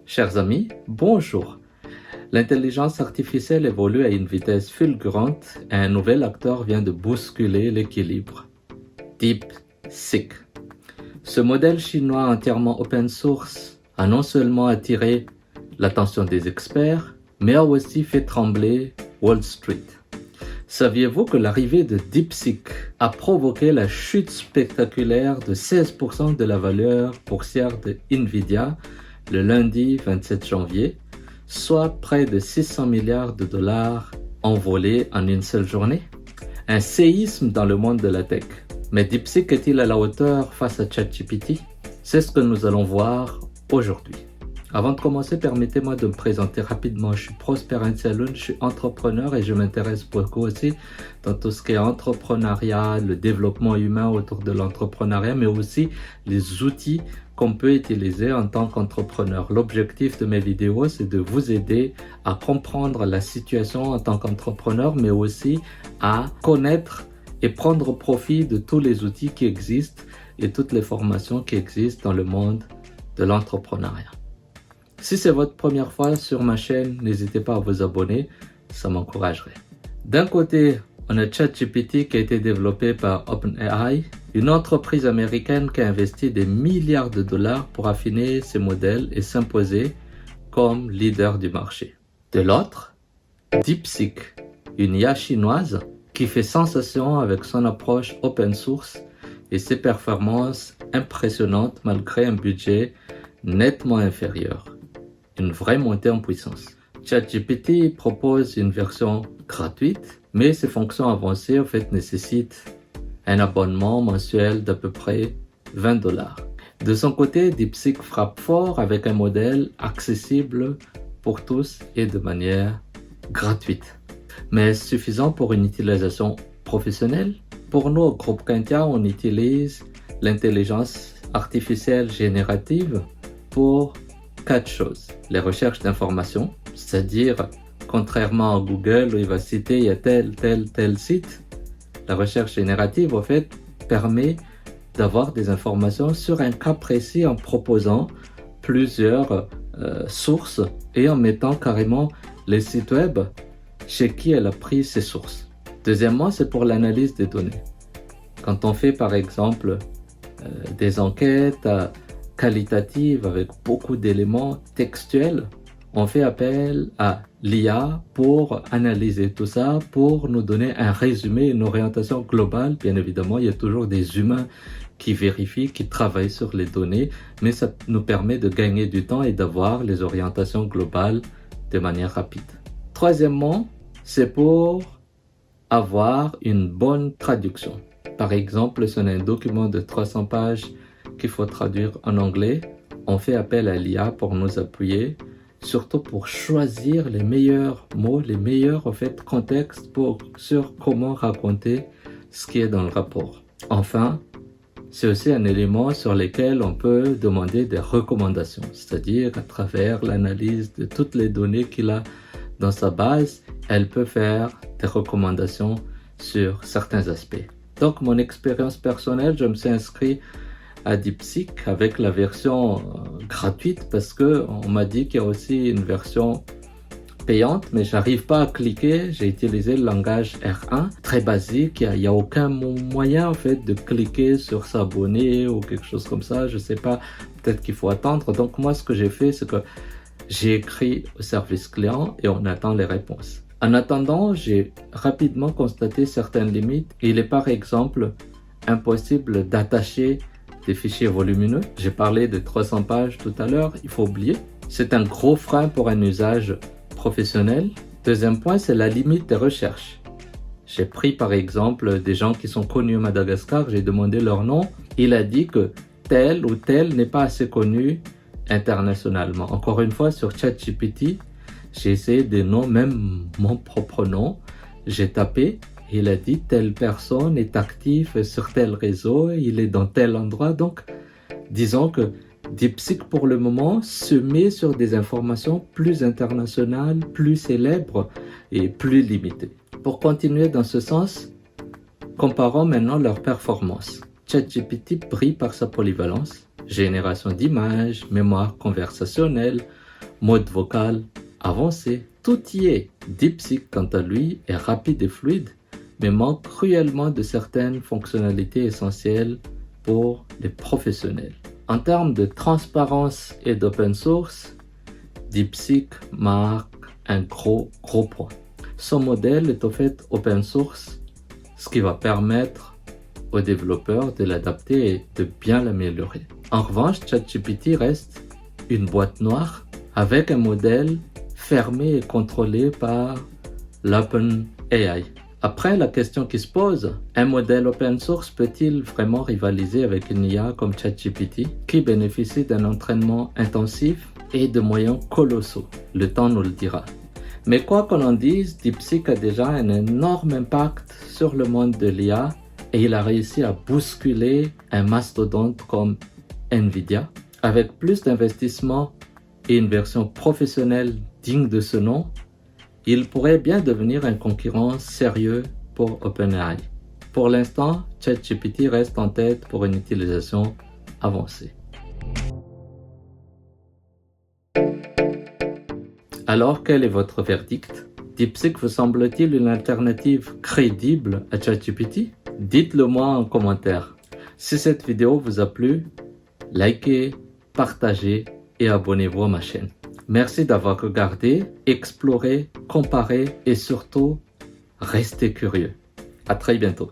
Chers amis, bonjour. L'intelligence artificielle évolue à une vitesse fulgurante et un nouvel acteur vient de bousculer l'équilibre. DeepSeek. Ce modèle chinois entièrement open source a non seulement attiré l'attention des experts, mais a aussi fait trembler Wall Street. Saviez-vous que l'arrivée de DeepSeek a provoqué la chute spectaculaire de 16% de la valeur boursière de Nvidia le lundi 27 janvier, soit près de 600 milliards de dollars envolés en une seule journée? Un séisme dans le monde de la tech. Mais DeepSeek est-il à la hauteur face à ChatGPT? C'est ce que nous allons voir aujourd'hui. Avant de commencer, permettez-moi de me présenter rapidement. Je suis Prosper Saloon, je suis entrepreneur et je m'intéresse beaucoup aussi dans tout ce qui est entrepreneuriat, le développement humain autour de l'entrepreneuriat, mais aussi les outils qu'on peut utiliser en tant qu'entrepreneur. L'objectif de mes vidéos, c'est de vous aider à comprendre la situation en tant qu'entrepreneur, mais aussi à connaître et prendre profit de tous les outils qui existent et toutes les formations qui existent dans le monde de l'entrepreneuriat. Si c'est votre première fois sur ma chaîne, n'hésitez pas à vous abonner, ça m'encouragerait. D'un côté, on a ChatGPT qui a été développé par OpenAI, une entreprise américaine qui a investi des milliards de dollars pour affiner ses modèles et s'imposer comme leader du marché. De l'autre, DeepSeek, une IA chinoise qui fait sensation avec son approche open source et ses performances impressionnantes malgré un budget nettement inférieur. Une vraie montée en puissance. ChatGPT propose une version gratuite, mais ses fonctions avancées en fait nécessitent un abonnement mensuel d'à peu près 20 dollars. De son côté, DeepSeek frappe fort avec un modèle accessible pour tous et de manière gratuite. Mais est-ce suffisant pour une utilisation professionnelle? Pour nous, au groupe Quintia, on utilise l'intelligence artificielle générative pour 4 choses. Les recherches d'informations, c'est-à-dire, contrairement à Google où il va citer il y a tel site, la recherche générative, en fait, permet d'avoir des informations sur un cas précis en proposant plusieurs sources et en mettant carrément les sites web chez qui elle a pris ces sources. Deuxièmement, c'est pour l'analyse des données. Quand on fait, par exemple, des enquêtes qualitative avec beaucoup d'éléments textuels, on fait appel à l'IA pour analyser tout ça, pour nous donner un résumé, une orientation globale. Bien évidemment, il y a toujours des humains qui vérifient, qui travaillent sur les données, mais ça nous permet de gagner du temps et d'avoir les orientations globales de manière rapide. Troisièmement, c'est pour avoir une bonne traduction. Par exemple, si on a un document de 300 pages qu'il faut traduire en anglais, on fait appel à l'IA pour nous appuyer, surtout pour choisir les meilleurs mots, les meilleurs en fait contextes sur comment raconter ce qui est dans le rapport. Enfin, c'est aussi un élément sur lequel on peut demander des recommandations, c'est-à-dire à travers l'analyse de toutes les données qu'il a dans sa base, elle peut faire des recommandations sur certains aspects. Donc, mon expérience personnelle, je me suis inscrit à DeepSeek avec la version gratuite parce que on m'a dit qu'il y a aussi une version payante, mais j'arrive pas à cliquer. J'ai utilisé le langage R1 très basique. Il y a aucun moyen en fait de cliquer sur s'abonner ou quelque chose comme ça. Je sais pas. Peut-être qu'il faut attendre. Donc moi, ce que j'ai fait, c'est que j'ai écrit au service client et on attend les réponses. En attendant, j'ai rapidement constaté certaines limites. Il est par exemple impossible d'attacher des fichiers volumineux. J'ai parlé de 300 pages tout à l'heure, il faut oublier. C'est un gros frein pour un usage professionnel. Deuxième point, c'est la limite des recherches. J'ai pris par exemple des gens qui sont connus au Madagascar, j'ai demandé leur nom. Il a dit que tel ou tel n'est pas assez connu internationalement. Encore une fois, sur ChatGPT, j'ai essayé des noms, même mon propre nom. J'ai tapé. Il a dit telle personne est active sur tel réseau, il est dans tel endroit. Donc, disons que DeepSeek pour le moment se met sur des informations plus internationales, plus célèbres et plus limitées. Pour continuer dans ce sens, comparons maintenant leurs performances. ChatGPT brille par sa polyvalence, génération d'images, mémoire conversationnelle, mode vocal avancé, tout y est. DeepSeek, quant à lui, est rapide et fluide, mais manque cruellement de certaines fonctionnalités essentielles pour les professionnels. En termes de transparence et d'open source, DeepSeek marque un gros point. Son modèle est au fait open source, ce qui va permettre aux développeurs de l'adapter et de bien l'améliorer. En revanche, ChatGPT reste une boîte noire avec un modèle fermé et contrôlé par l'OpenAI. Après, la question qui se pose, un modèle open source peut-il vraiment rivaliser avec une IA comme ChatGPT qui bénéficie d'un entraînement intensif et de moyens colossaux? Le temps nous le dira. Mais quoi qu'on en dise, DeepSeek a déjà un énorme impact sur le monde de l'IA et il a réussi à bousculer un mastodonte comme Nvidia. Avec plus d'investissement et une version professionnelle digne de ce nom, il pourrait bien devenir un concurrent sérieux pour OpenAI. Pour l'instant, ChatGPT reste en tête pour une utilisation avancée. Alors, quel est votre verdict? DeepSeek vous semble-t-il une alternative crédible à ChatGPT? Dites-le moi en commentaire. Si cette vidéo vous a plu, likez, partagez et abonnez-vous à ma chaîne. Merci d'avoir regardé, exploré, comparé et surtout, restez curieux. À très bientôt.